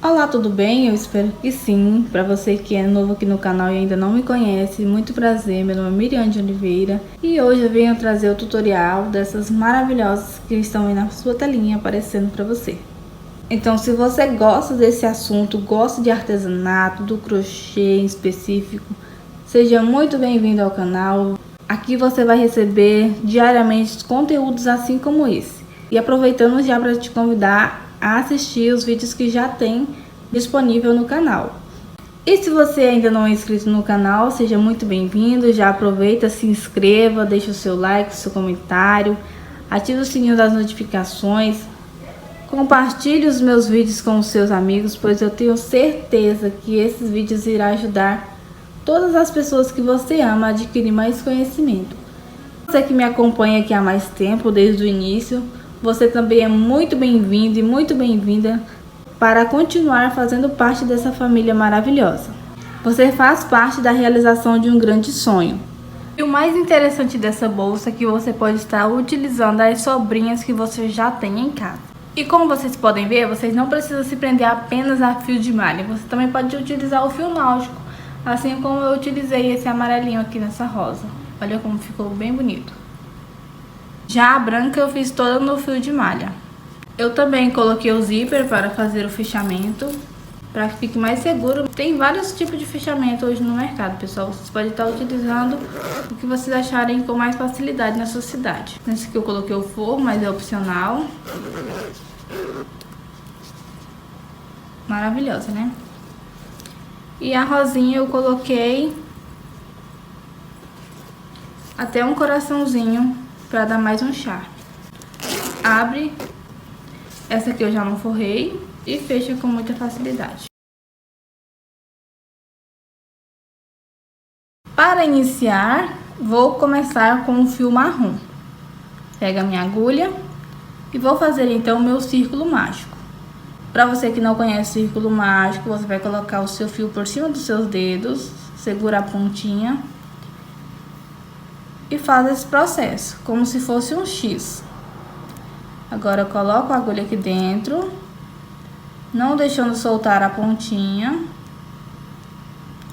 Olá, tudo bem? Eu espero que sim. Para você que é novo aqui no canal e ainda não me conhece, muito prazer, meu nome é Miriam de Oliveira e hoje eu venho trazer o tutorial dessas maravilhosas que estão aí na sua telinha aparecendo para você. Então, se você gosta desse assunto, gosta de artesanato, do crochê em específico, seja muito bem-vindo ao canal. Aqui você vai receber diariamente conteúdos assim como esse. E aproveitando já para te convidar a assistir os vídeos que já tem disponível no canal. E se você ainda não é inscrito no canal, seja muito bem-vindo. Já aproveita, se inscreva, deixa o seu like, o seu comentário, ative o sininho das notificações. Compartilhe os meus vídeos com os seus amigos, pois eu tenho certeza que esses vídeos irão ajudar todas as pessoas que você ama a adquirir mais conhecimento. Você que me acompanha aqui há mais tempo, desde o início, você também é muito bem-vindo e muito bem-vinda para continuar fazendo parte dessa família maravilhosa. Você faz parte da realização de um grande sonho. E o mais interessante dessa bolsa é que você pode estar utilizando as sobrinhas que você já tem em casa. E como vocês podem ver, vocês não precisam se prender apenas a fio de malha. Você também pode utilizar o fio náutico, assim como eu utilizei esse amarelinho aqui nessa rosa. Olha como ficou bem bonito. Já a branca eu fiz toda no fio de malha. Eu também coloquei o zíper para fazer o fechamento, para que fique mais seguro. Tem vários tipos de fechamento hoje no mercado, pessoal. Vocês podem estar utilizando o que vocês acharem com mais facilidade na sua cidade. Nesse aqui eu coloquei o forro, mas é opcional. Maravilhosa, né? E a rosinha eu coloquei até um coraçãozinho para dar mais um charme. Abre, essa aqui eu já não forrei, e fecha com muita facilidade. Para iniciar, vou começar com o fio marrom. Pega a minha agulha e vou fazer então o meu círculo mágico. Para você que não conhece o círculo mágico, você vai colocar o seu fio por cima dos seus dedos, segura a pontinha e faz esse processo, como se fosse um X. Agora eu coloco a agulha aqui dentro, não deixando soltar a pontinha,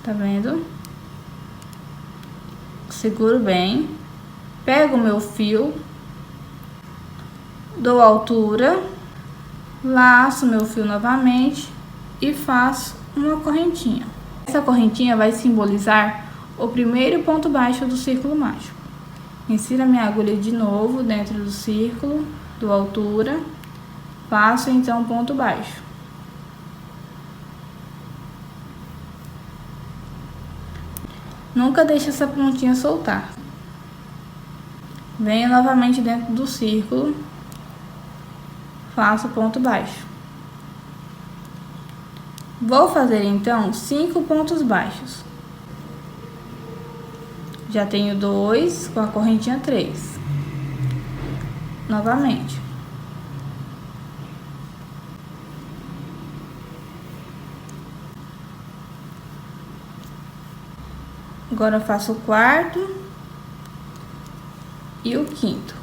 tá vendo? Seguro bem, pego o meu fio, dou altura, laço meu fio novamente e faço uma correntinha. Essa correntinha vai simbolizar o primeiro ponto baixo do círculo mágico. Insiro a minha agulha de novo dentro do círculo, dou altura, faço então ponto baixo. Nunca deixe essa pontinha soltar. Venho novamente dentro do círculo, faço ponto baixo. Vou fazer então 5 pontos baixos. Já tenho 2 com a correntinha 3. Novamente. Agora eu faço o quarto e o quinto.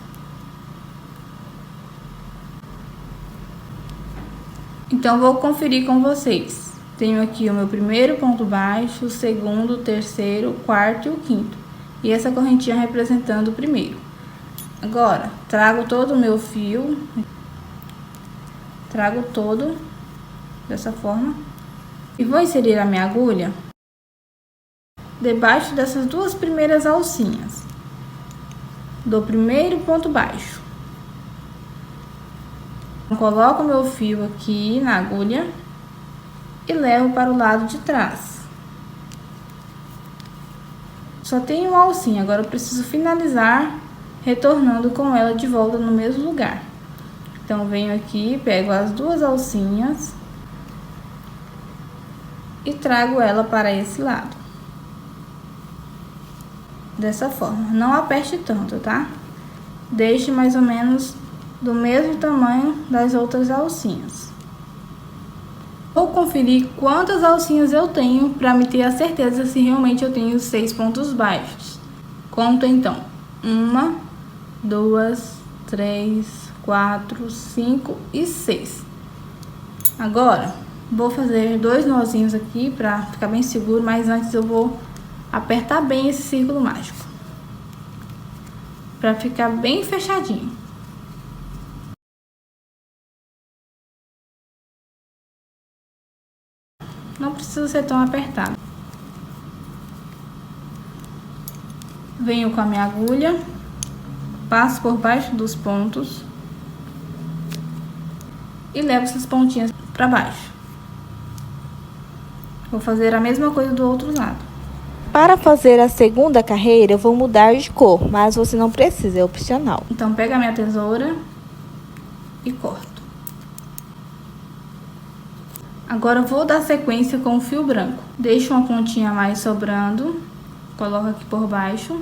Então, vou conferir com vocês. Tenho aqui o meu primeiro ponto baixo, o segundo, o terceiro, o quarto e o quinto. E essa correntinha representando o primeiro. Agora, trago todo o meu fio. Trago todo dessa forma. E vou inserir a minha agulha debaixo dessas duas primeiras alcinhas do primeiro ponto baixo. Coloco o meu fio aqui na agulha e levo para o lado de trás. Só tenho uma alcinha, agora eu preciso finalizar retornando com ela de volta no mesmo lugar. Então, venho aqui, pego as duas alcinhas e trago ela para esse lado. Dessa forma, não aperte tanto, tá? Deixe mais ou menos do mesmo tamanho das outras alcinhas. Vou conferir quantas alcinhas eu tenho para me ter a certeza se realmente eu tenho 6 pontos baixos. Conto então: 1, 2, 3, 4, 5 e 6. Agora, Vou fazer 2 nozinhos aqui pra ficar bem seguro, mas antes eu vou apertar bem esse círculo mágico, pra ficar bem fechadinho. Não precisa ser tão apertado. Venho com a minha agulha, passo por baixo dos pontos e levo essas pontinhas para baixo. Vou fazer a mesma coisa do outro lado. Para fazer a segunda carreira, eu vou mudar de cor, mas você não precisa, é opcional. Então, pega a minha tesoura e corto. Agora eu vou dar sequência com o fio branco. Deixo uma pontinha a mais sobrando, coloco aqui por baixo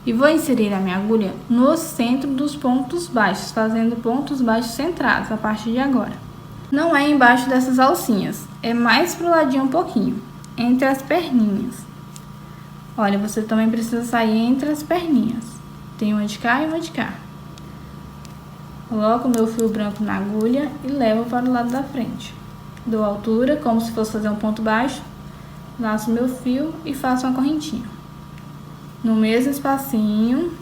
e vou inserir a minha agulha no centro dos pontos baixos, fazendo pontos baixos centrados a partir de agora. Não é embaixo dessas alcinhas, é mais pro ladinho um pouquinho, entre as perninhas. Olha, você também precisa sair entre as perninhas. Tem uma de cá e uma de cá. Coloco o meu fio branco na agulha e levo para o lado da frente. Dou altura, como se fosse fazer um ponto baixo, laço meu fio e faço uma correntinha. No mesmo espacinho,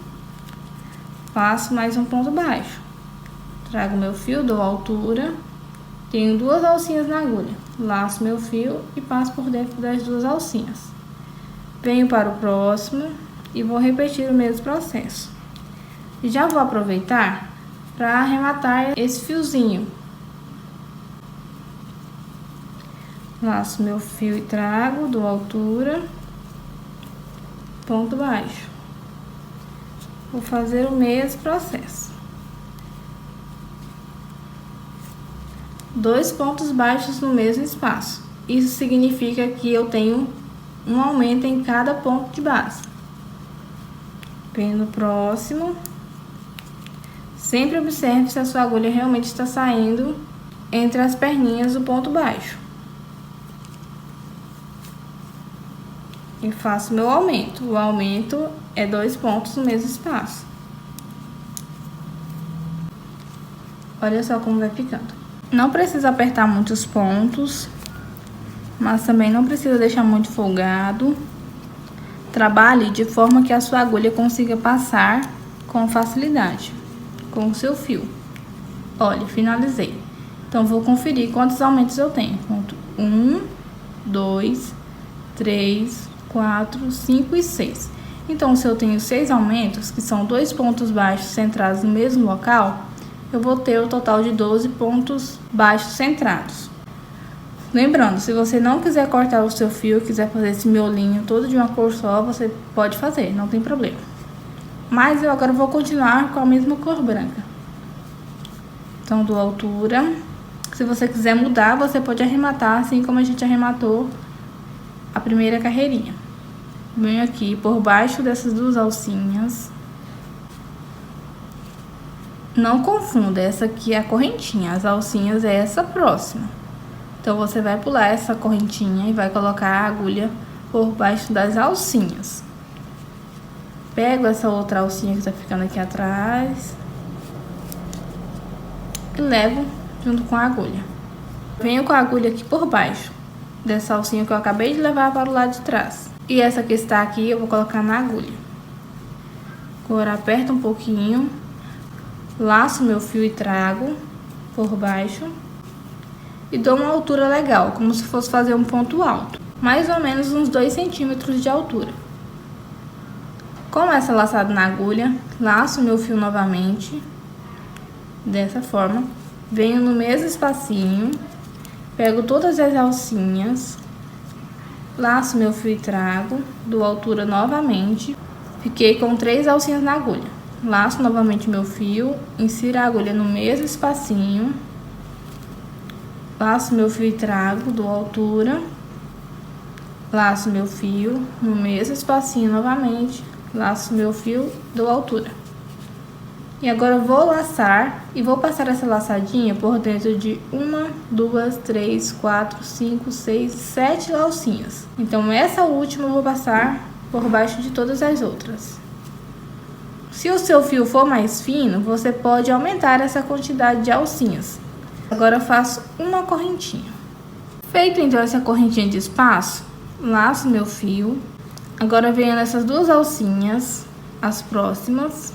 faço mais um ponto baixo. Trago meu fio, dou altura, tenho 2 alcinhas na agulha, laço meu fio e passo por dentro das 2 alcinhas. Venho para o próximo e vou repetir o mesmo processo. E já vou aproveitar para arrematar esse fiozinho. Laço meu fio e trago, dou altura, ponto baixo. Vou fazer o mesmo processo. 2 pontos baixos no mesmo espaço. Isso significa que eu tenho um aumento em cada ponto de base. Venho no próximo. Sempre observe se a sua agulha realmente está saindo entre as perninhas do ponto baixo. E faço meu aumento. O aumento é 2 pontos no mesmo espaço. Olha só como vai ficando. Não precisa apertar muitos pontos, mas também não precisa deixar muito folgado. Trabalhe de forma que a sua agulha consiga passar com facilidade com o seu fio. Olha, finalizei. Então, vou conferir quantos aumentos eu tenho. Conto 1, 2, 3, 4, 5 e 6. Então, se eu tenho 6 aumentos, que são 2 pontos baixos centrados no mesmo local, eu vou ter o total de 12 pontos baixos centrados. Lembrando, se você não quiser cortar o seu fio, quiser fazer esse miolinho todo de uma cor só, você pode fazer, não tem problema. Mas eu agora vou continuar com a mesma cor branca. Então, dou altura. Se você quiser mudar, você pode arrematar assim como a gente arrematou a primeira carreirinha. Venho aqui por baixo dessas 2 alcinhas. Não confunda, essa aqui é a correntinha, as alcinhas é essa próxima. Então, você vai pular essa correntinha e vai colocar a agulha por baixo das alcinhas. Pego essa outra alcinha que tá ficando aqui atrás e levo junto com a agulha. Venho com a agulha aqui por baixo dessa alcinha que eu acabei de levar para o lado de trás. E essa que está aqui eu vou colocar na agulha. Agora aperto um pouquinho, laço meu fio e trago por baixo e dou uma altura legal, como se fosse fazer um ponto alto, mais ou menos uns 2 centímetros de altura. Começo laçado na agulha, laço meu fio novamente, dessa forma, venho no mesmo espacinho, pego todas as alcinhas, laço meu fio e trago, dou altura novamente, fiquei com 3 alcinhas na agulha. Laço novamente meu fio, insiro a agulha no mesmo espacinho, laço meu fio e trago, dou altura, laço meu fio no mesmo espacinho novamente, laço meu fio, dou altura. E agora eu vou laçar e vou passar essa laçadinha por dentro de 1, 2, 3, 4, 5, 6, 7 alcinhas. Então, essa última eu vou passar por baixo de todas as outras. Se o seu fio for mais fino, você pode aumentar essa quantidade de alcinhas. Agora eu faço uma correntinha. Feito então essa correntinha de espaço, laço meu fio. Agora venho nessas duas alcinhas, as próximas,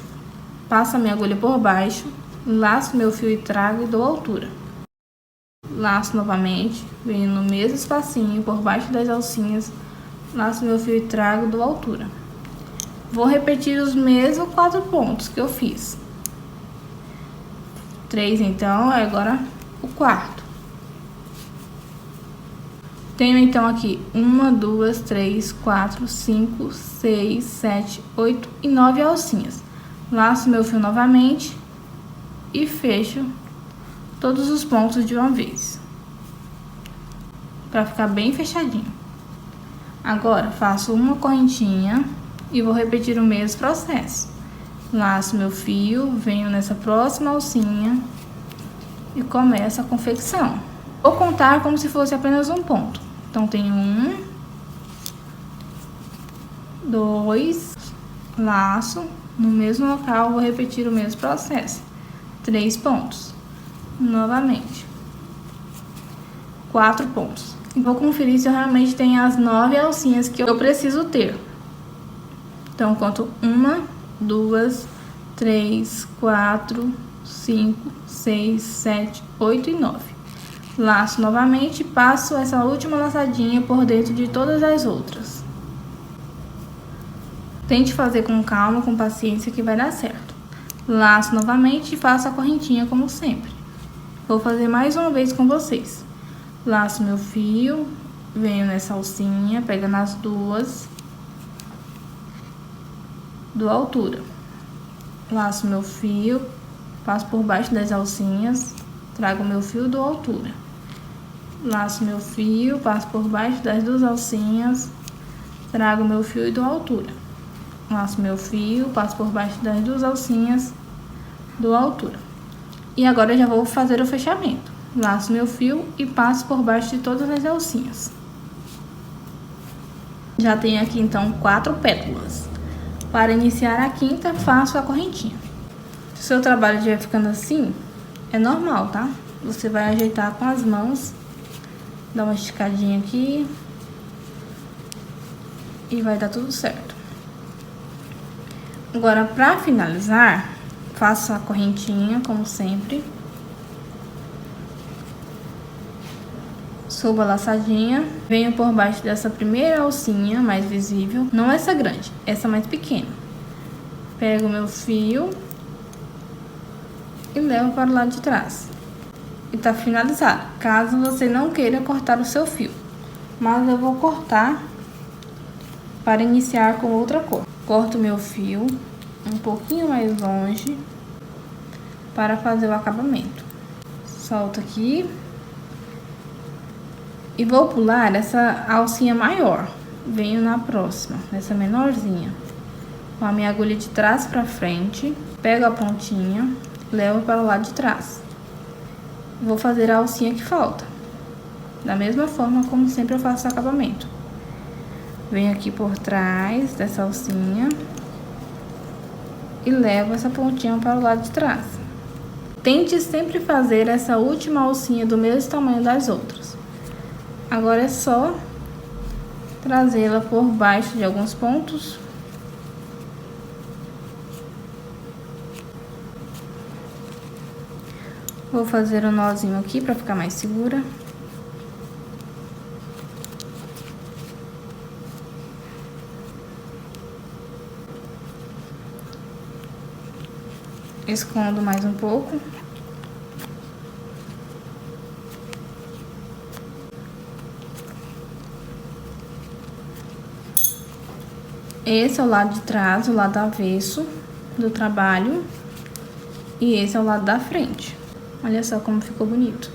passo a minha agulha por baixo, laço meu fio e trago e dou altura. Laço novamente, venho no mesmo espacinho por baixo das alcinhas, laço meu fio e trago e dou altura. Vou repetir os mesmos 4 pontos que eu fiz. 3 então, agora o quarto. Tenho então aqui 1, 2, 3, 4, 5, 6, 7, 8 e 9 alcinhas. Laço meu fio novamente e fecho todos os pontos de uma vez, para ficar bem fechadinho. Agora faço uma correntinha e vou repetir o mesmo processo. Laço meu fio, venho nessa próxima alcinha e começo a confecção. Vou contar como se fosse apenas um ponto. Então, tenho 1, 2, laço, no mesmo local, vou repetir o mesmo processo. 3 pontos. Novamente. 4 pontos. E vou conferir se eu realmente tenho as 9 alcinhas que eu preciso ter. Então, conto 1, 2, 3, 4, 5, 6, 7, 8 e 9. Laço novamente e passo essa última laçadinha por dentro de todas as outras. Tente fazer com calma, com paciência, que vai dar certo. Laço novamente e faço a correntinha como sempre. Vou fazer mais uma vez com vocês. Laço meu fio, venho nessa alcinha, pegando as duas, dou altura. Laço meu fio, passo por baixo das alcinhas, trago meu fio e dou altura. Laço meu fio, passo por baixo das duas alcinhas, trago meu fio e dou altura. Laço meu fio, passo por baixo das duas alcinhas, dou altura. E agora eu já vou fazer o fechamento. Laço meu fio e passo por baixo de todas as alcinhas. Já tenho aqui então 4 pétalas. Para iniciar a quinta, faço a correntinha. Se o seu trabalho estiver ficando assim, é normal, tá? Você vai ajeitar com as mãos, dá uma esticadinha aqui e vai dar tudo certo. Agora, para finalizar, faço a correntinha, como sempre. Subo a laçadinha, venho por baixo dessa primeira alcinha mais visível, não essa grande, essa mais pequena. Pego meu fio e levo para o lado de trás. E tá finalizado, caso você não queira cortar o seu fio. Mas eu vou cortar para iniciar com outra cor. Corto meu fio um pouquinho mais longe para fazer o acabamento. Solto aqui. E vou pular essa alcinha maior. Venho na próxima, nessa menorzinha. Com a minha agulha de trás para frente, pego a pontinha, levo para o lado de trás. Vou fazer a alcinha que falta. Da mesma forma como sempre eu faço o acabamento. Venho aqui por trás dessa alcinha e levo essa pontinha para o lado de trás. Tente sempre fazer essa última alcinha do mesmo tamanho das outras. Agora é só trazê-la por baixo de alguns pontos. Vou fazer um nozinho aqui para ficar mais segura. Escondo mais um pouco. Esse é o lado de trás, o lado avesso do trabalho. E esse é o lado da frente. Olha só como ficou bonito.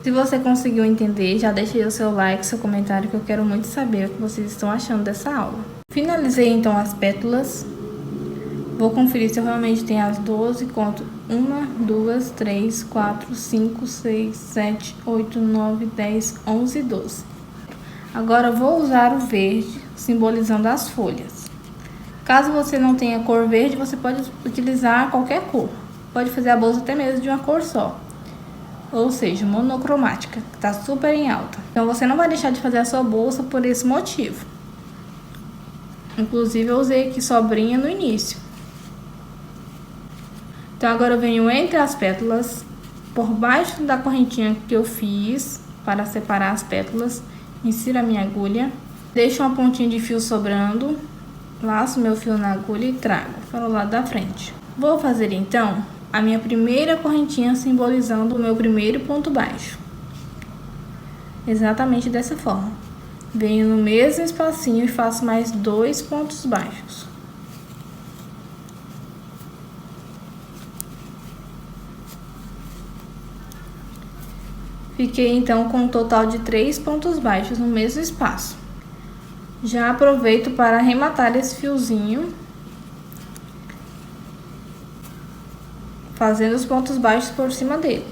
Se você conseguiu entender, já deixe aí o seu like, seu comentário, que eu quero muito saber o que vocês estão achando dessa aula. Finalizei então as pétalas. Vou conferir se eu realmente tenho as 12, conto 1, 2, 3, 4, 5, 6, 7, 8, 9, 10, 11 e 12. Agora vou usar o verde, simbolizando as folhas. Caso você não tenha cor verde, você pode utilizar qualquer cor. Pode fazer a bolsa até mesmo de uma cor só. ou seja, monocromática, que tá super em alta. Então você não vai deixar de fazer a sua bolsa por esse motivo. Inclusive eu usei aqui sobrinha no início. Então agora eu venho entre as pétalas, por baixo da correntinha que eu fiz para separar as pétalas, insiro a minha agulha, deixo uma pontinha de fio sobrando, laço meu fio na agulha e trago para o lado da frente. Vou fazer então a minha primeira correntinha simbolizando o meu primeiro ponto baixo. Exatamente dessa forma. Venho no mesmo espacinho e faço mais 2 pontos baixos. Fiquei então com um total de 3 pontos baixos no mesmo espaço. Já aproveito para arrematar esse fiozinho, fazendo os pontos baixos por cima dele.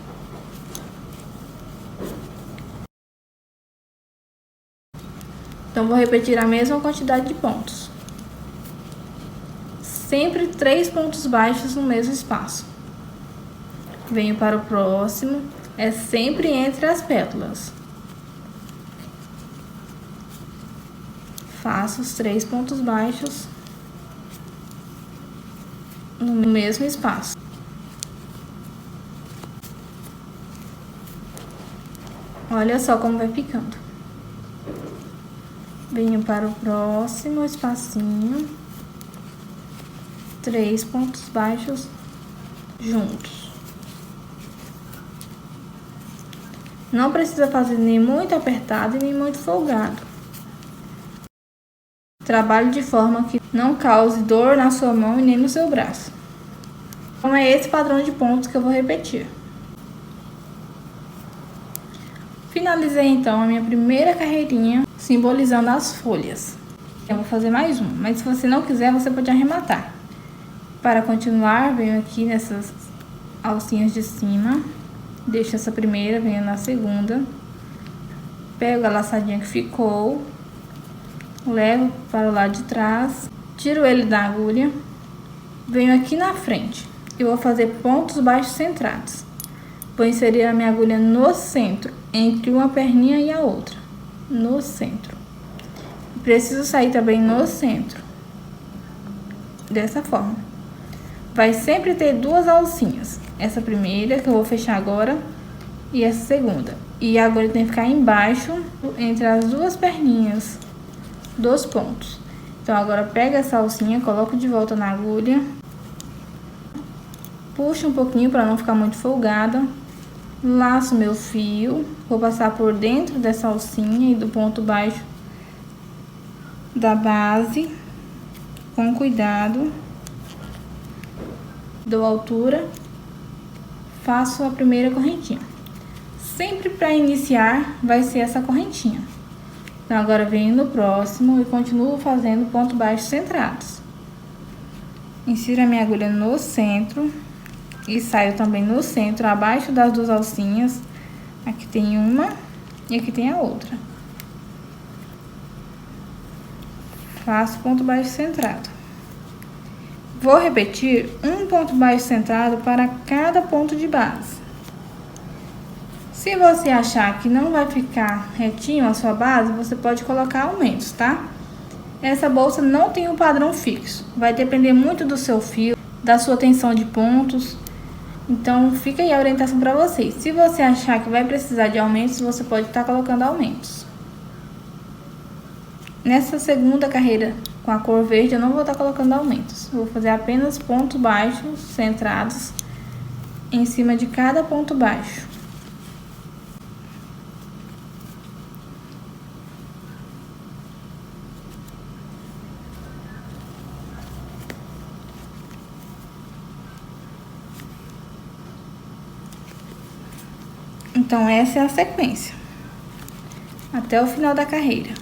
Então vou repetir a mesma quantidade de pontos. Sempre 3 pontos baixos no mesmo espaço. Venho para o próximo, é sempre entre as pétalas. Faço os 3 pontos baixos no mesmo espaço. Olha só como vai ficando. Venho para o próximo espacinho, 3 pontos baixos juntos. Não precisa fazer nem muito apertado e nem muito folgado. Trabalhe de forma que não cause dor na sua mão e nem no seu braço. Então é esse padrão de pontos que eu vou repetir. Finalizei então a minha primeira carreirinha simbolizando as folhas. Eu vou fazer mais uma, mas se você não quiser, você pode arrematar. Para continuar, venho aqui nessas alcinhas de cima, deixo essa primeira, venho na segunda, pego a laçadinha que ficou, levo para o lado de trás, tiro ele da agulha, venho aqui na frente e vou fazer pontos baixos centrados. Vou inserir a minha agulha no centro, entre uma perninha e a outra, no centro. Preciso sair também no centro, dessa forma. Vai sempre ter 2 alcinhas, essa primeira que eu vou fechar agora e essa segunda. E a agulha tem que ficar embaixo, entre as 2 perninhas, 2 pontos. Então agora pega essa alcinha, coloco de volta na agulha, puxo um pouquinho para não ficar muito folgada. Laço meu fio, vou passar por dentro dessa alcinha e do ponto baixo da base, com cuidado, dou altura, faço a primeira correntinha. Sempre para iniciar vai ser essa correntinha. Então agora venho no próximo e continuo fazendo pontos baixos centrados. Insiro a minha agulha no centro e saio também no centro, abaixo das 2 alcinhas. Aqui tem uma e aqui tem a outra. Faço ponto baixo centrado. Vou repetir um ponto baixo centrado para cada ponto de base. Se você achar que não vai ficar retinho a sua base, você pode colocar aumentos, tá? Essa bolsa não tem um padrão fixo. Vai depender muito do seu fio, da sua tensão de pontos. Então, fica aí a orientação para vocês. Se você achar que vai precisar de aumentos, você pode estar colocando aumentos. Nessa segunda carreira com a cor verde, eu não vou estar colocando aumentos. Vou fazer apenas pontos baixos centrados em cima de cada ponto baixo. Então, essa é a sequência, até o final da carreira.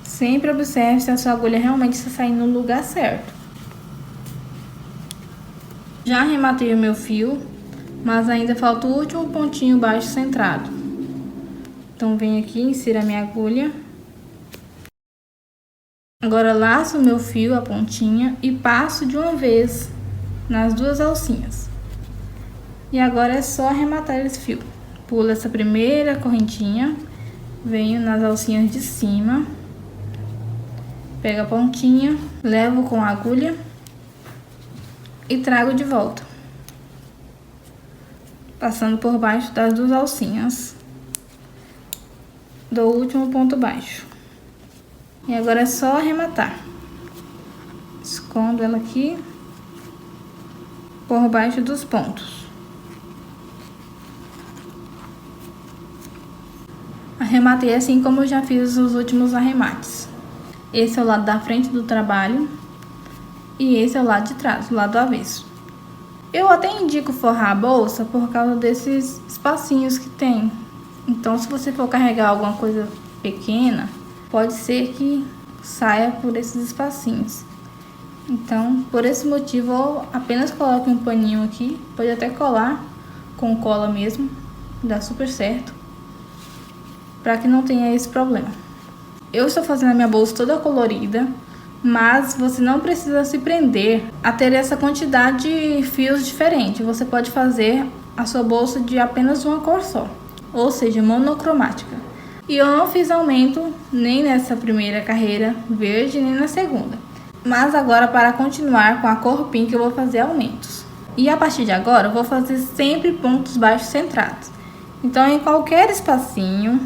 Sempre observe se a sua agulha realmente está saindo no lugar certo. Já arrematei o meu fio, mas ainda falta o último pontinho baixo centrado. Então, venho aqui, insiro a minha agulha. Agora, laço o meu fio, a pontinha, e passo de uma vez nas 2 alcinhas. E agora é só arrematar esse fio. Pulo essa primeira correntinha, venho nas alcinhas de cima, pego a pontinha, levo com a agulha e trago de volta, passando por baixo das duas alcinhas do último ponto baixo. E agora é só arrematar. Escondo ela aqui por baixo dos pontos. Arrematei assim como eu já fiz os últimos arremates. Esse é o lado da frente do trabalho e esse é o lado de trás, o lado avesso. Eu até indico forrar a bolsa por causa desses espacinhos que tem. Então, se você for carregar alguma coisa pequena, pode ser que saia por esses espacinhos. Então, por esse motivo, eu apenas coloque um paninho aqui. Pode até colar com cola mesmo, dá super certo, para que não tenha esse problema. Eu estou fazendo a minha bolsa toda colorida, mas você não precisa se prender a ter essa quantidade de fios diferentes. Você pode fazer a sua bolsa de apenas uma cor só, ou seja, monocromática. E eu não fiz aumento nem nessa primeira carreira verde, nem na segunda. Mas agora, para continuar com a cor pink, eu vou fazer aumentos. E a partir de agora, eu vou fazer sempre pontos baixos centrados. Então, em qualquer espacinho,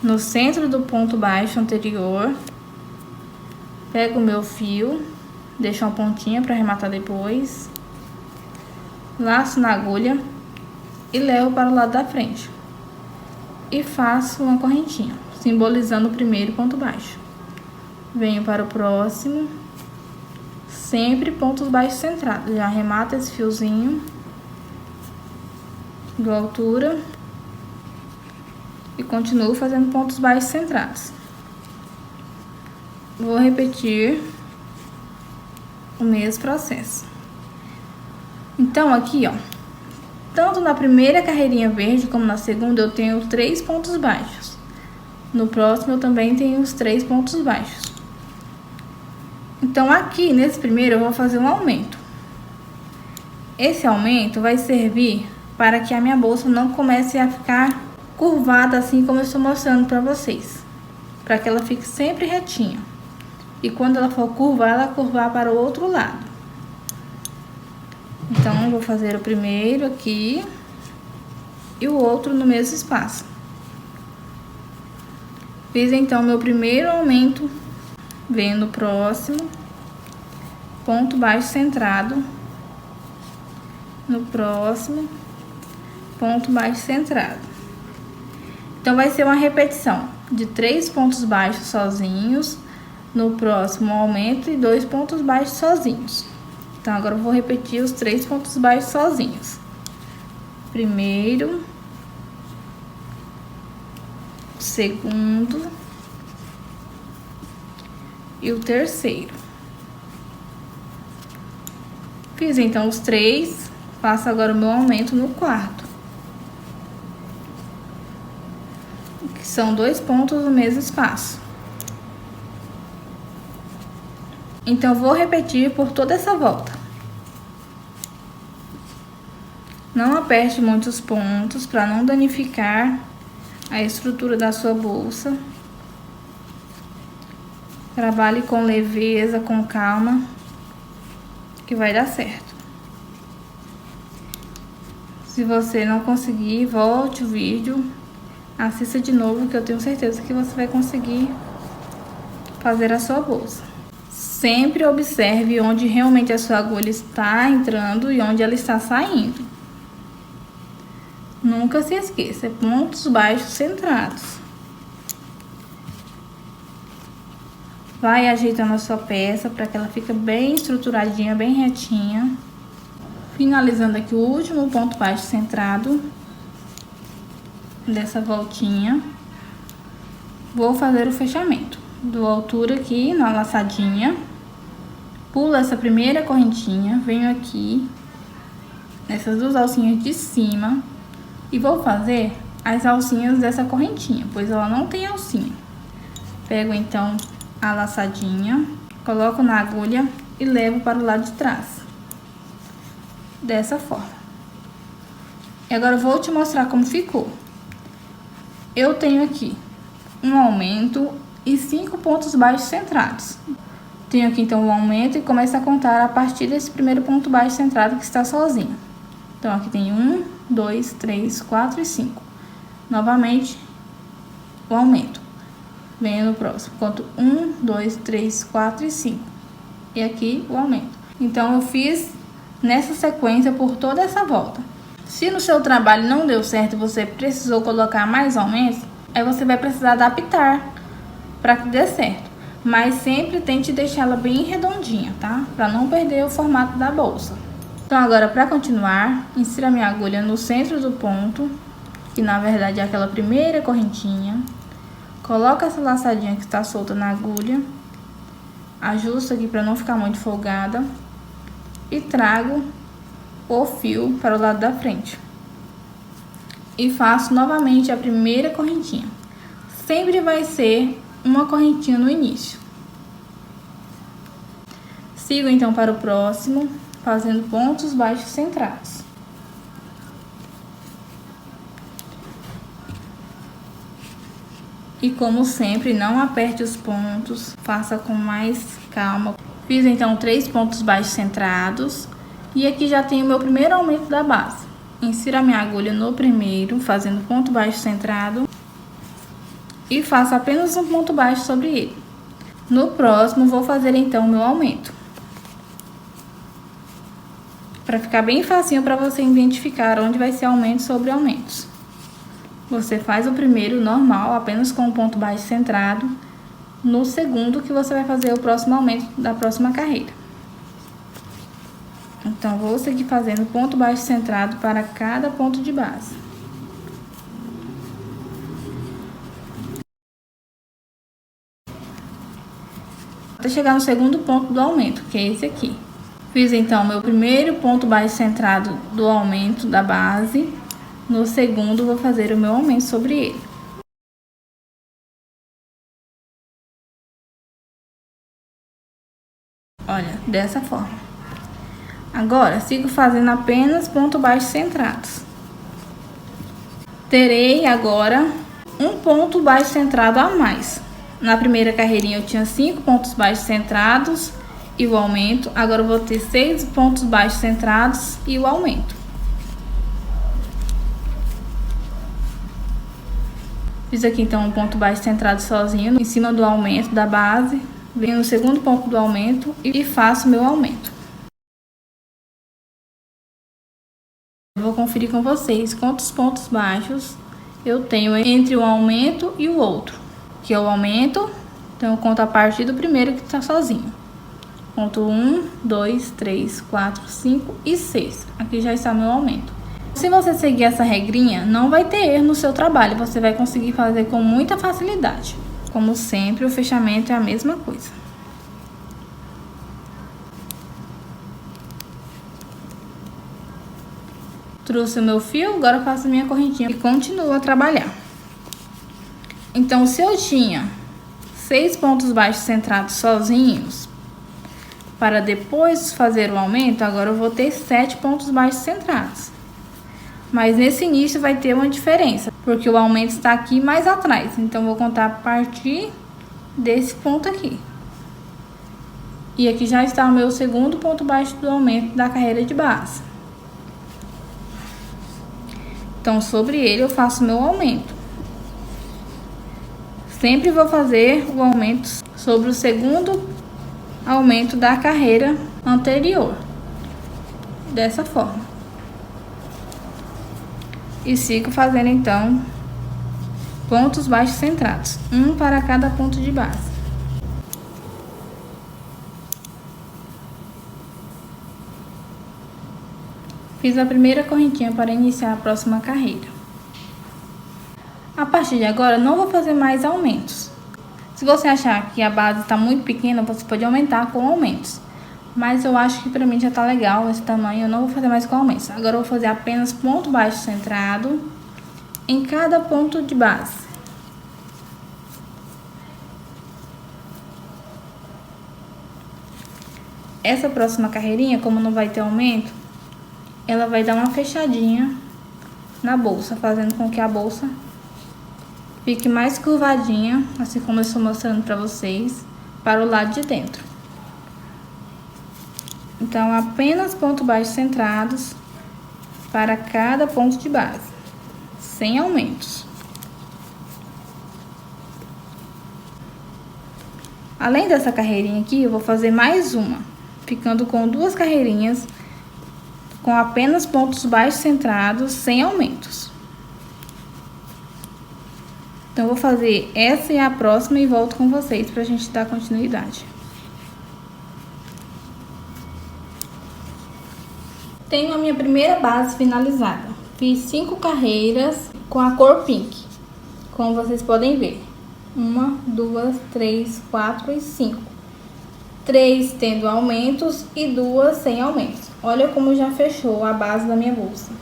no centro do ponto baixo anterior, pego o meu fio, deixo uma pontinha para arrematar depois, laço na agulha e levo para o lado da frente. E faço uma correntinha, simbolizando o primeiro ponto baixo. Venho para o próximo, sempre pontos baixos centrados. Já arremato esse fiozinho, dou altura e continuo fazendo pontos baixos centrados. Vou repetir o mesmo processo. Então, aqui, ó, tanto na primeira carreirinha verde como na segunda, eu tenho 3 pontos baixos. No próximo, eu também tenho os 3 pontos baixos. Então, aqui, nesse primeiro, eu vou fazer um aumento. Esse aumento vai servir para que a minha bolsa não comece a ficar curvada, assim como eu estou mostrando para vocês. Para que ela fique sempre retinha. E quando ela for curvar, ela curvar para o outro lado. Então, eu vou fazer o primeiro aqui e o outro no mesmo espaço. Fiz, então, meu primeiro aumento. Venho no próximo, ponto baixo centrado, no próximo, ponto baixo centrado. Então, vai ser uma repetição de 3 pontos baixos sozinhos, no próximo aumento e 2 pontos baixos sozinhos. Então, agora eu vou repetir os 3 pontos baixos sozinhos. Primeiro, segundo e o terceiro. Fiz então os 3, faço agora o meu aumento no quarto, que são 2 pontos no mesmo espaço. Então, vou repetir por toda essa volta. Não aperte muitos pontos para não danificar a estrutura da sua bolsa. Trabalhe com leveza, com calma, que vai dar certo. Se você não conseguir, volte o vídeo, assista de novo, que eu tenho certeza que você vai conseguir fazer a sua bolsa. Sempre observe onde realmente a sua agulha está entrando e onde ela está saindo. Nunca se esqueça, pontos baixos centrados. Vai ajeitando a sua peça para que ela fique bem estruturadinha, bem retinha. Finalizando aqui o último ponto baixo centrado dessa voltinha. Vou fazer o fechamento. Dou altura aqui na laçadinha. Pulo essa primeira correntinha, venho aqui nessas duas alcinhas de cima e vou fazer as alcinhas dessa correntinha, pois ela não tem alcinha. Pego então a laçadinha, coloco na agulha e levo para o lado de trás, dessa forma. E agora eu vou te mostrar como ficou. Eu tenho aqui um aumento e 5 pontos baixos centrados. Tenho aqui então o aumento e começo a contar a partir desse primeiro ponto baixo centrado que está sozinho. Então aqui tem 1, 2, 3, 4 e 5. Novamente o aumento. Venho no próximo, conto 1, 2, 3, 4 e 5. E aqui o aumento. Então eu fiz nessa sequência por toda essa volta. Se no seu trabalho não deu certo e você precisou colocar mais aumentos, aí você vai precisar adaptar para que dê certo. Mas sempre tente deixá-la bem redondinha, tá? Para não perder o formato da bolsa. Então agora, para continuar, insira minha agulha no centro do ponto, que na verdade é aquela primeira correntinha. Coloca essa laçadinha que está solta na agulha. Ajusta aqui para não ficar muito folgada. E trago o fio para o lado da frente. E faço novamente a primeira correntinha. Sempre vai ser uma correntinha no início. Sigo então para o próximo, fazendo pontos baixos centrados. E como sempre, não aperte os pontos, faça com mais calma. Fiz então 3 pontos baixos centrados e aqui já tenho o meu primeiro aumento da base. Insiro a minha agulha no primeiro, fazendo ponto baixo centrado. E faço apenas um ponto baixo sobre ele. No próximo, vou fazer então o meu aumento. Para ficar bem facinho para você identificar onde vai ser aumento sobre aumentos. Você faz o primeiro normal, apenas com um ponto baixo centrado. No segundo que você vai fazer o próximo aumento da próxima carreira. Então, vou seguir fazendo ponto baixo centrado para cada ponto de base. Até chegar no segundo ponto do aumento, que é esse aqui. Fiz então meu primeiro ponto baixo centrado do aumento da base. No segundo, vou fazer o meu aumento sobre ele. Olha, dessa forma. Agora, sigo fazendo apenas ponto baixo centrados. Terei agora um ponto baixo centrado a mais. Na primeira carreirinha eu tinha 5 pontos baixos centrados e o aumento. Agora eu vou ter 6 pontos baixos centrados e o aumento. Fiz aqui então um ponto baixo centrado sozinho em cima do aumento da base. Venho no segundo ponto do aumento e faço meu aumento. Vou conferir com vocês quantos pontos baixos eu tenho entre um aumento e o outro. Que é o aumento, então eu conto a partir do primeiro que está sozinho. Conto 1, 2, 3, 4, 5 e 6. Aqui já está meu aumento. Se você seguir essa regrinha, não vai ter erro no seu trabalho. Você vai conseguir fazer com muita facilidade. Como sempre, o fechamento é a mesma coisa. Trouxe o meu fio, agora faço minha correntinha e continuo a trabalhar. Então, se eu tinha 6 pontos baixos centrados sozinhos, para depois fazer o aumento, agora eu vou ter 7 pontos baixos centrados. Mas nesse início vai ter uma diferença, porque o aumento está aqui mais atrás. Então, vou contar a partir desse ponto aqui. E aqui já está o meu segundo ponto baixo do aumento da carreira de base. Então, sobre ele eu faço meu aumento. Sempre vou fazer o aumento sobre o segundo aumento da carreira anterior. Dessa forma. E sigo fazendo então pontos baixos centrados, um para cada ponto de base. Fiz a primeira correntinha para iniciar a próxima carreira. A partir de agora, não vou fazer mais aumentos. Se você achar que a base está muito pequena, você pode aumentar com aumentos. Mas eu acho que para mim já tá legal esse tamanho, eu não vou fazer mais com aumentos. Agora eu vou fazer apenas ponto baixo centrado em cada ponto de base. Essa próxima carreirinha, como não vai ter aumento, ela vai dar uma fechadinha na bolsa, fazendo com que a bolsa fique mais curvadinha, assim como eu estou mostrando para vocês, para o lado de dentro. Então, apenas pontos baixos centrados para cada ponto de base, sem aumentos. Além dessa carreirinha aqui, eu vou fazer mais uma, ficando com 2 carreirinhas, com apenas pontos baixos centrados, sem aumentos. Então, eu vou fazer essa e a próxima e volto com vocês pra gente dar continuidade. Tenho a minha primeira base finalizada. Fiz 5 carreiras com a cor pink, como vocês podem ver. 1, 2, 3, 4 e 5. 3 tendo aumentos e 2 sem aumentos. Olha como já fechou a base da minha bolsa.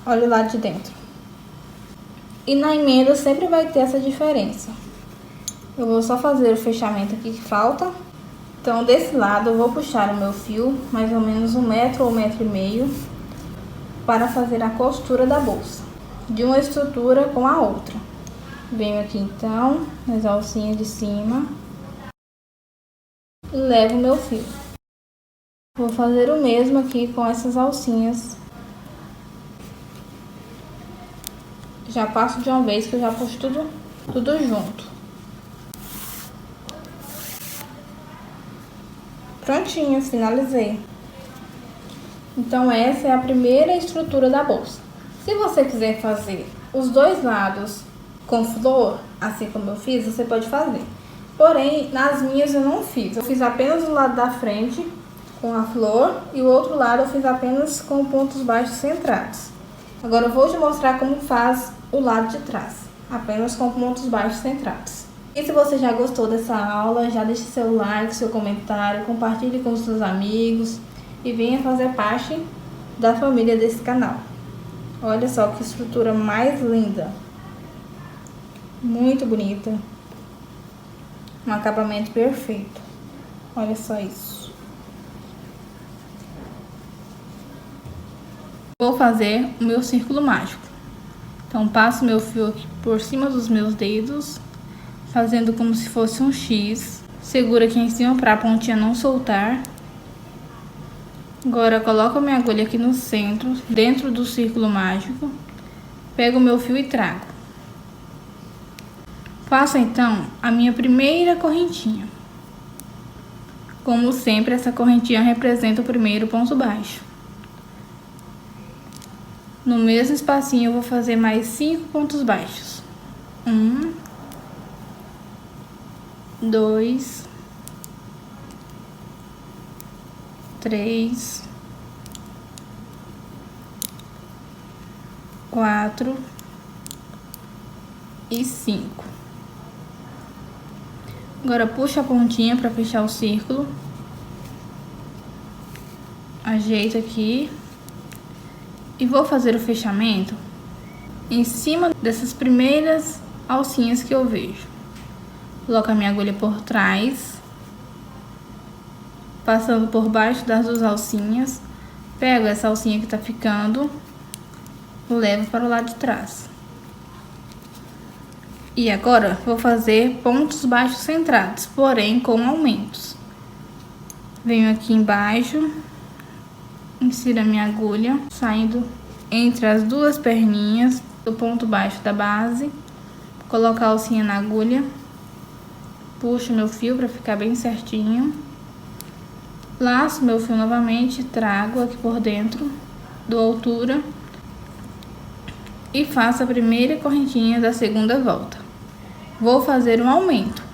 Olha o lado de dentro. E na emenda sempre vai ter essa diferença. Eu vou só fazer o fechamento aqui que falta. Então, desse lado, eu vou puxar o meu fio, mais ou menos 1 metro ou 1,5 metros, para fazer a costura da bolsa, de uma estrutura com a outra. Venho aqui, então, nas alcinhas de cima, e levo o meu fio. Vou fazer o mesmo aqui com essas alcinhas. Já passo de uma vez, que eu já puxo tudo junto. Prontinho, finalizei. Então, essa é a primeira estrutura da bolsa. Se você quiser fazer os 2 lados com flor, assim como eu fiz, você pode fazer. Porém, nas minhas eu não fiz. Eu fiz apenas o lado da frente com a flor e o outro lado eu fiz apenas com pontos baixos centrados. Agora eu vou te mostrar como faz o lado de trás, apenas com pontos baixos centrados. E se você já gostou dessa aula, já deixe seu like, seu comentário, compartilhe com os seus amigos e venha fazer parte da família desse canal. Olha só que estrutura mais linda, muito bonita, um acabamento perfeito. Olha só isso. Vou fazer o meu círculo mágico. Então, passo meu fio aqui por cima dos meus dedos, fazendo como se fosse um X. Segura aqui em cima para a pontinha não soltar. Agora, coloco a minha agulha aqui no centro, dentro do círculo mágico. Pego o meu fio e trago. Faço, então, a minha primeira correntinha. Como sempre, essa correntinha representa o primeiro ponto baixo. No mesmo espacinho, eu vou fazer mais 5 pontos baixos. 1, 2, 3, 4 e 5. Agora puxa a pontinha para fechar o círculo. Ajeito aqui e vou fazer o fechamento em cima dessas primeiras alcinhas que eu vejo. Coloco a minha agulha por trás, passando por baixo das 2 alcinhas, pego essa alcinha que tá ficando, levo para o lado de trás. E agora vou fazer pontos baixos centrados, porém com aumentos. Venho aqui embaixo, insiro a minha agulha, saindo entre as 2 perninhas do ponto baixo da base, coloco a alcinha na agulha, puxo meu fio para ficar bem certinho, laço meu fio novamente, trago aqui por dentro, dou altura e faço a primeira correntinha da segunda volta. Vou fazer um aumento,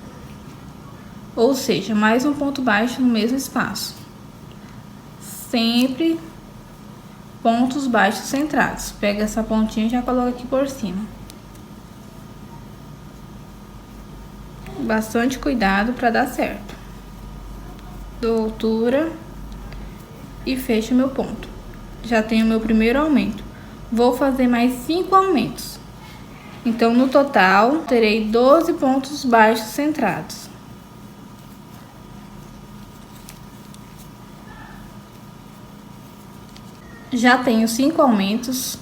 ou seja, mais um ponto baixo no mesmo espaço. Sempre pontos baixos centrados. Pega essa pontinha e já coloca aqui por cima. Bastante cuidado para dar certo. Dou altura e fecho meu ponto. Já tenho meu primeiro aumento. Vou fazer mais 5 aumentos. Então, no total, terei 12 pontos baixos centrados. Já tenho 5 aumentos.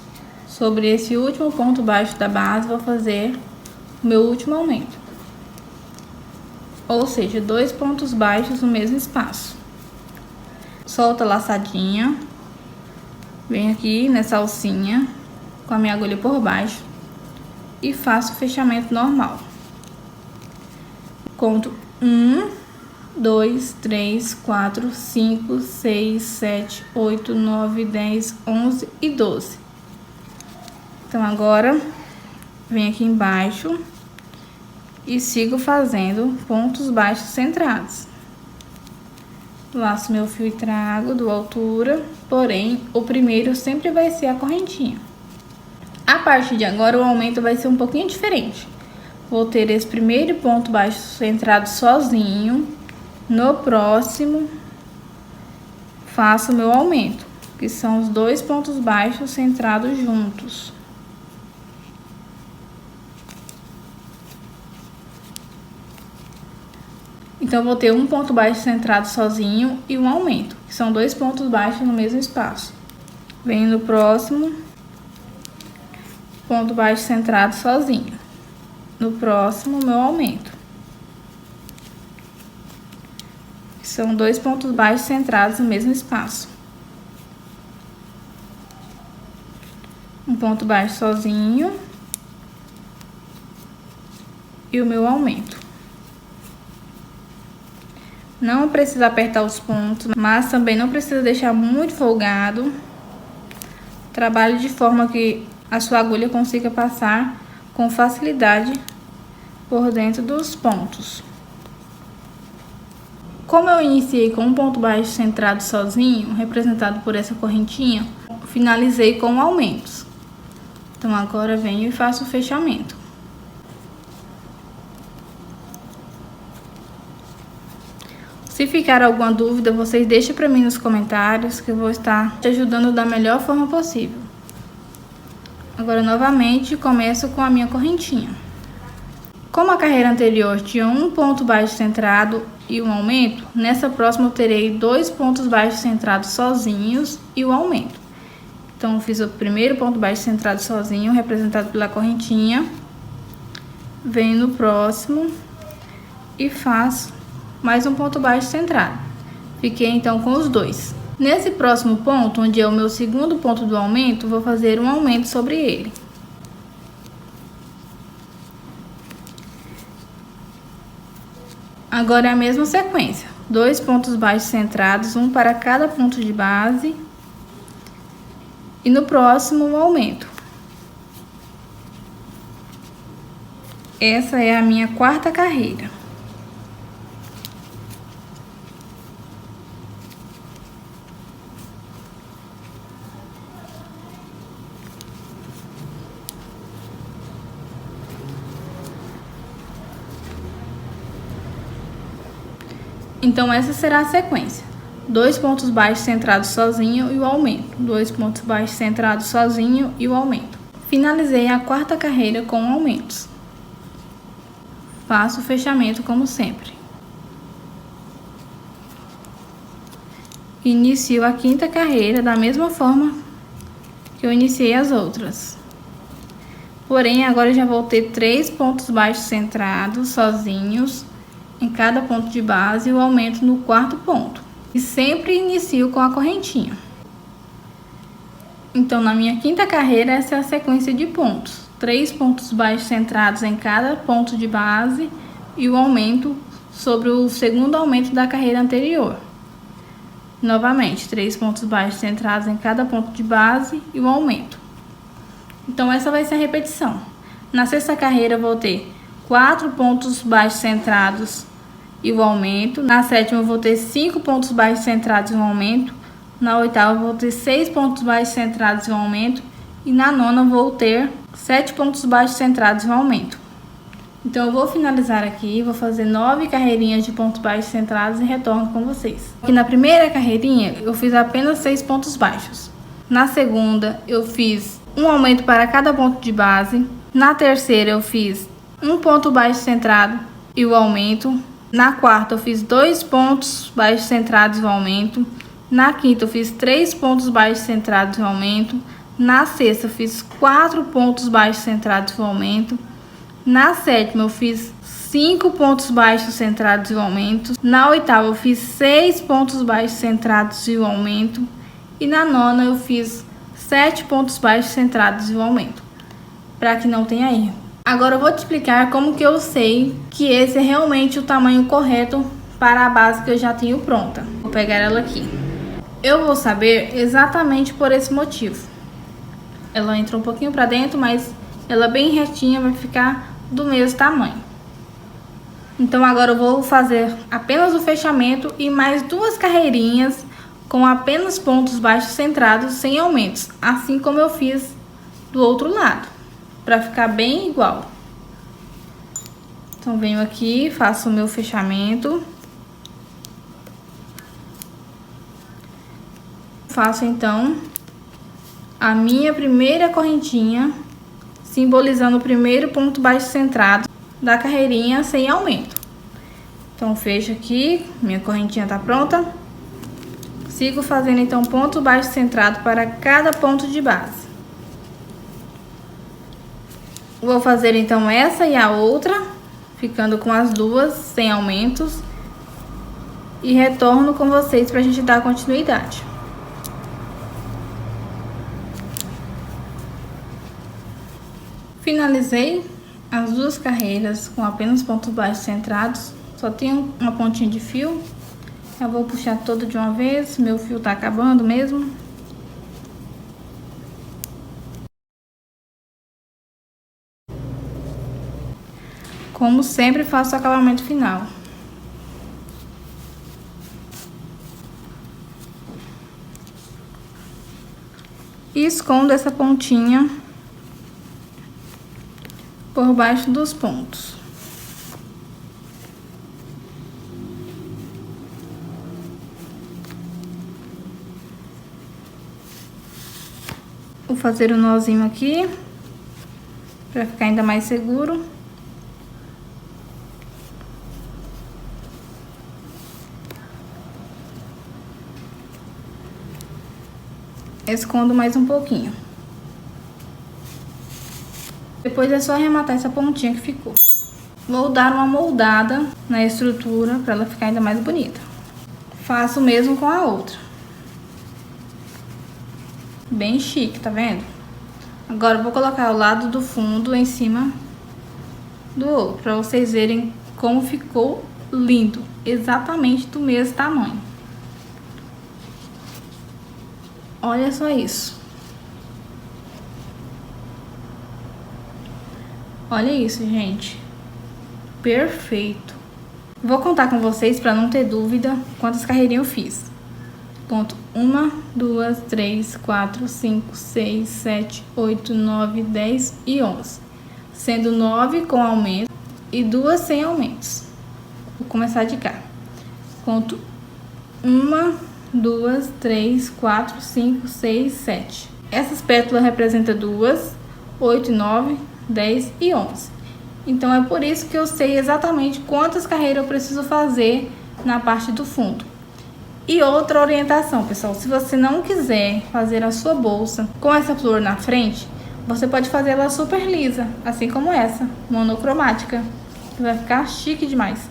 Sobre esse último ponto baixo da base, vou fazer o meu último aumento. Ou seja, 2 pontos baixos no mesmo espaço. Solto a laçadinha. Venho aqui nessa alcinha com a minha agulha por baixo e faço o fechamento normal. Conto 1, 2, 3, 4, 5, 6, 7, 8, 9, 10, 11 e 12. Então, agora, venho aqui embaixo e sigo fazendo pontos baixos centrados. Laço meu fio e trago do altura, porém, o primeiro sempre vai ser a correntinha. A partir de agora, o aumento vai ser um pouquinho diferente. Vou ter esse primeiro ponto baixo centrado sozinho. No próximo, faço o meu aumento, que são os 2 pontos baixos centrados juntos. Então, vou ter um ponto baixo centrado sozinho e um aumento, que são 2 pontos baixos no mesmo espaço. Venho no próximo, ponto baixo centrado sozinho. No próximo, meu aumento. Que são 2 pontos baixos centrados no mesmo espaço. Um ponto baixo sozinho. E o meu aumento. Não precisa apertar os pontos, mas também não precisa deixar muito folgado. Trabalhe de forma que a sua agulha consiga passar com facilidade por dentro dos pontos. Como eu iniciei com um ponto baixo centrado sozinho, representado por essa correntinha, finalizei com aumentos. Então, agora venho e faço o fechamento. Se ficar alguma dúvida, vocês deixem para mim nos comentários, que eu vou estar te ajudando da melhor forma possível. Agora, novamente, começo com a minha correntinha. Como a carreira anterior tinha um ponto baixo centrado e um aumento, nessa próxima eu terei 2 pontos baixos centrados sozinhos e o aumento. Então, eu fiz o primeiro ponto baixo centrado sozinho, representado pela correntinha. Venho no próximo e faço mais um ponto baixo centrado. Fiquei então com os 2. Nesse próximo ponto, onde é o meu segundo ponto do aumento, vou fazer um aumento sobre ele. Agora é a mesma sequência. 2 pontos baixos centrados, um para cada ponto de base. E no próximo, um aumento. Essa é a minha 4ª carreira. Então, essa será a sequência. 2 pontos baixos centrados sozinho e o aumento. 2 pontos baixos centrados sozinho e o aumento. Finalizei a 4ª carreira com aumentos. Faço o fechamento como sempre. Inicio a 5ª carreira da mesma forma que eu iniciei as outras. Porém, agora eu já vou ter 3 pontos baixos centrados sozinhos em cada ponto de base e o aumento no 4º ponto. E sempre inicio com a correntinha. Então, na minha 5ª carreira, essa é a sequência de pontos. 3 pontos baixos centrados em cada ponto de base e o aumento sobre o segundo aumento da carreira anterior. Novamente, 3 pontos baixos centrados em cada ponto de base e o aumento. Então, essa vai ser a repetição. Na 6ª carreira, eu vou ter 4 pontos baixos centrados e o aumento. Na 7ª, eu vou ter 5 pontos baixos centrados e um aumento. Na 8ª, eu vou ter 6 pontos baixos centrados e um aumento. E na 9ª, eu vou ter 7 pontos baixos centrados e um aumento. Então, eu vou finalizar aqui, vou fazer 9 carreirinhas de pontos baixos centrados e retorno com vocês. Aqui na primeira carreirinha, eu fiz apenas 6 pontos baixos. Na segunda, eu fiz um aumento para cada ponto de base. Na terceira, eu fiz um ponto baixo centrado e o aumento. Na 4ª, eu fiz 2 pontos baixos centrados e o aumento. Na quinta eu fiz 3 pontos baixos centrados em aumento. Na sexta eu fiz 4 pontos baixos centrados em aumento. Na sétima eu fiz 5 pontos baixos centrados em aumento. Na oitava eu fiz 6 pontos baixos centrados em aumento. E na nona eu fiz 7 pontos baixos centrados em aumento, para que não tenha erro. Agora eu vou te explicar como que eu sei que esse é realmente o tamanho correto para a base que eu já tenho pronta. Vou pegar ela aqui. Eu vou saber exatamente por esse motivo. Ela entra um pouquinho para dentro, mas ela bem retinha vai ficar do mesmo tamanho. Então agora eu vou fazer apenas o fechamento e mais 2 carreirinhas com apenas pontos baixos centrados sem aumentos, assim como eu fiz do outro lado, para ficar bem igual. Então venho aqui, faço o meu fechamento. Faço então a minha primeira correntinha, simbolizando o primeiro ponto baixo centrado da carreirinha sem aumento. Então fecho aqui, minha correntinha tá pronta. Sigo fazendo então ponto baixo centrado para cada ponto de base. Vou fazer então essa e a outra, ficando com as duas sem aumentos. E retorno com vocês para a gente dar continuidade. Finalizei as 2 carreiras com apenas pontos baixos centrados. Só tenho uma pontinha de fio. Eu vou puxar todo de uma vez. Meu fio tá acabando mesmo. Como sempre, faço o acabamento final. E escondo essa pontinha por baixo dos pontos. Vou fazer um nozinho aqui para ficar ainda mais seguro. Escondo mais um pouquinho. Depois é só arrematar essa pontinha que ficou. Vou dar uma moldada na estrutura para ela ficar ainda mais bonita. Faço o mesmo com a outra. Bem chique, tá vendo? Agora eu vou colocar o lado do fundo em cima do outro, para vocês verem como ficou lindo. Exatamente do mesmo tamanho. Olha só isso. Olha isso, gente. Perfeito. Vou contar com vocês para não ter dúvida quantas carreirinhas eu fiz. Conto 1, 2, 3, 4, 5, 6, 7, 8, 9, 10 e 11. Sendo 9 com aumento e 2 sem aumentos. Vou começar de cá. Conto 1, 2, 3, 4, 5, 6, 7. Essas pétalas representam 2, 8, 9, 10 e 11. Então é por isso que eu sei exatamente quantas carreiras eu preciso fazer na parte do fundo. E outra orientação, pessoal, se você não quiser fazer a sua bolsa com essa flor na frente, você pode fazer ela super lisa, assim como essa, monocromática, que vai ficar chique demais.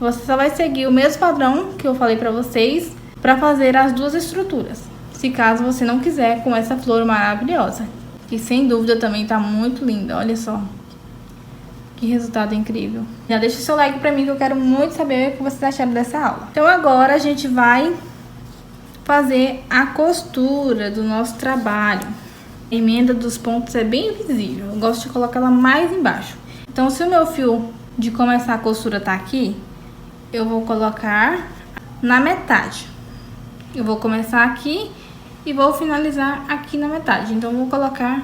Você só vai seguir o mesmo padrão que eu falei pra vocês para fazer as 2 estruturas, se caso você não quiser com essa flor maravilhosa, que sem dúvida também tá muito linda. Olha só que resultado incrível. Já deixa o seu like pra mim, que eu quero muito saber o que vocês acharam dessa aula. Então agora a gente vai fazer a costura do nosso trabalho. A emenda dos pontos é bem visível, eu gosto de colocar ela mais embaixo. Então se o meu fio de começar a costura tá aqui, eu vou colocar na metade. Eu vou começar aqui e vou finalizar aqui na metade. Então eu vou colocar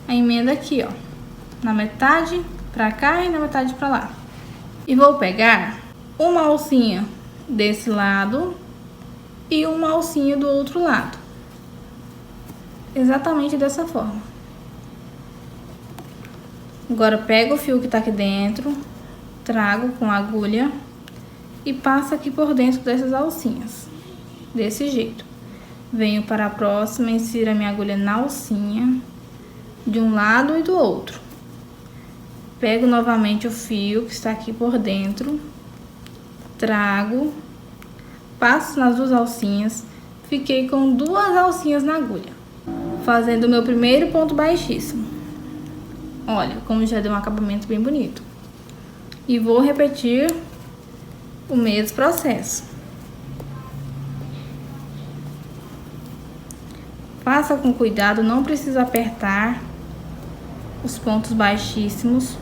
a emenda aqui, ó, na metade pra cá e na metade pra lá. E vou pegar uma alcinha desse lado e uma alcinha do outro lado. Exatamente dessa forma. Agora pego o fio que tá aqui dentro, trago com a agulha e passo aqui por dentro dessas alcinhas. Desse jeito. Venho para a próxima, insiro a minha agulha na alcinha, de um lado e do outro. Pego novamente o fio que está aqui por dentro, trago, passo nas duas alcinhas, fiquei com duas alcinhas na agulha, fazendo o meu primeiro ponto baixíssimo. Olha como já deu um acabamento bem bonito. E vou repetir o mesmo processo. Faça com cuidado, não precisa apertar os pontos baixíssimos.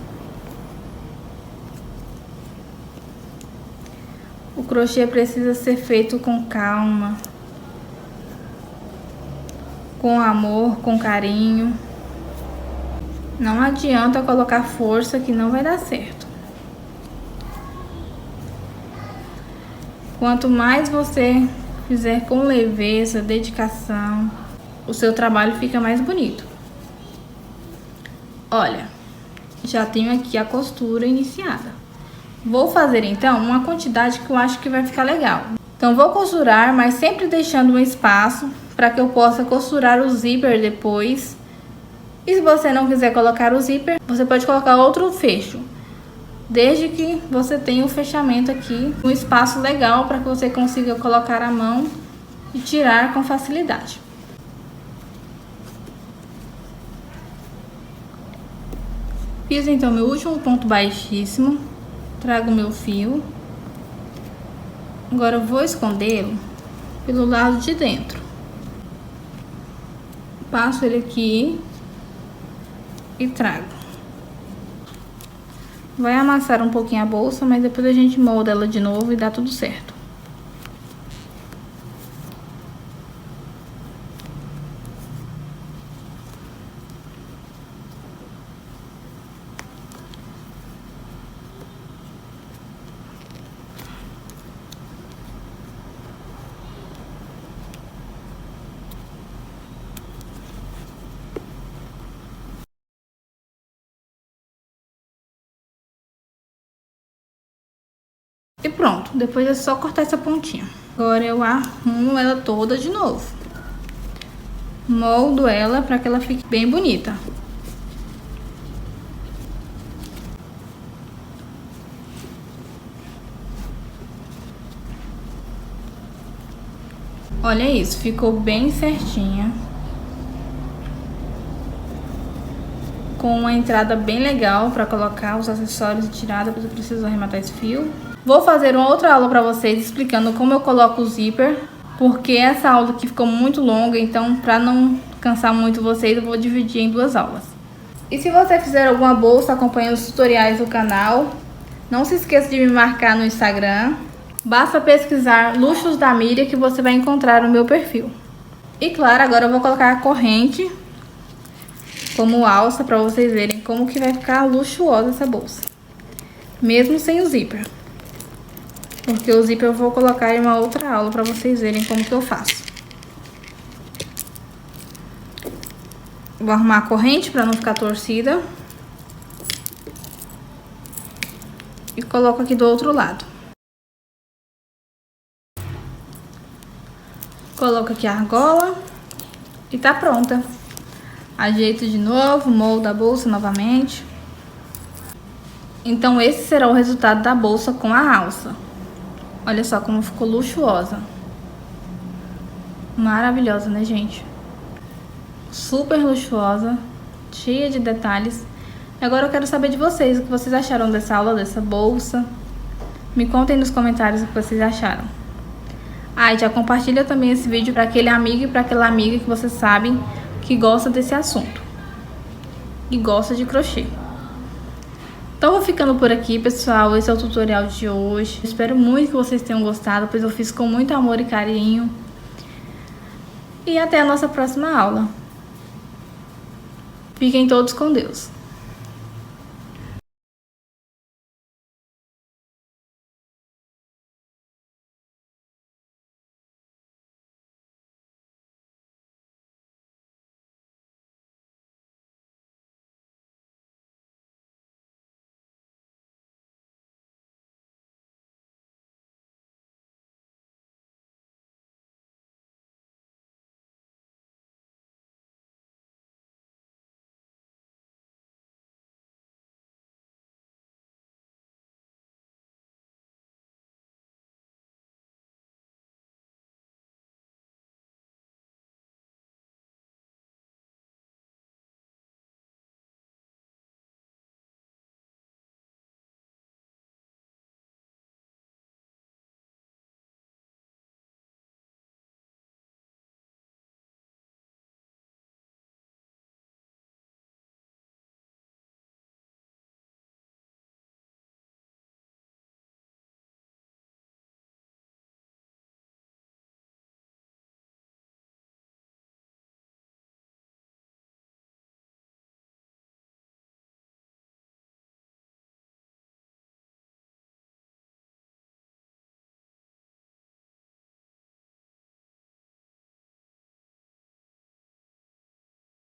O crochê precisa ser feito com calma, com amor, com carinho. Não adianta colocar força que não vai dar certo. Quanto mais você fizer com leveza, dedicação, o seu trabalho fica mais bonito. Olha, já tenho aqui a costura iniciada. Vou fazer então uma quantidade que eu acho que vai ficar legal. Então vou costurar, mas sempre deixando um espaço para que eu possa costurar o zíper depois. E se você não quiser colocar o zíper, você pode colocar outro fecho, desde que você tenha o fechamento aqui, um espaço legal para que você consiga colocar a mão e tirar com facilidade. Fiz então meu último ponto baixíssimo, trago meu fio. Agora eu vou escondê-lo pelo lado de dentro. Passo ele aqui e trago. Vai amassar um pouquinho a bolsa, mas depois a gente molda ela de novo e dá tudo certo. E pronto, depois é só cortar essa pontinha. Agora eu arrumo ela toda de novo. Moldo ela para que ela fique bem bonita. Olha isso, ficou bem certinha. Com uma entrada bem legal para colocar os acessórios e tirar, depois eu preciso arrematar esse fio. Vou fazer uma outra aula para vocês explicando como eu coloco o zíper, porque essa aula aqui ficou muito longa, então para não cansar muito vocês, eu vou dividir em duas aulas. E se você fizer alguma bolsa acompanhando os tutoriais do canal, não se esqueça de me marcar no Instagram. Basta pesquisar Luxos da Miriam que você vai encontrar o meu perfil. E claro, agora eu vou colocar a corrente como alça para vocês verem como que vai ficar luxuosa essa bolsa, mesmo sem o zíper. Porque o zíper eu vou colocar em uma outra aula para vocês verem como que eu faço. Vou arrumar a corrente para não ficar torcida. E coloco aqui do outro lado. Coloco aqui a argola e tá pronta. Ajeito de novo, moldo a bolsa novamente. Então esse será o resultado da bolsa com a alça. Olha só como ficou luxuosa. Maravilhosa, né, gente? Super luxuosa, cheia de detalhes. Agora eu quero saber de vocês, o que vocês acharam dessa aula, dessa bolsa. Me contem nos comentários o que vocês acharam. Ah, e já compartilha também esse vídeo para aquele amigo e para aquela amiga que vocês sabem que gosta desse assunto e gosta de crochê. Então vou ficando por aqui, pessoal. Esse é o tutorial de hoje. Espero muito que vocês tenham gostado, pois eu fiz com muito amor e carinho. E até a nossa próxima aula. Fiquem todos com Deus.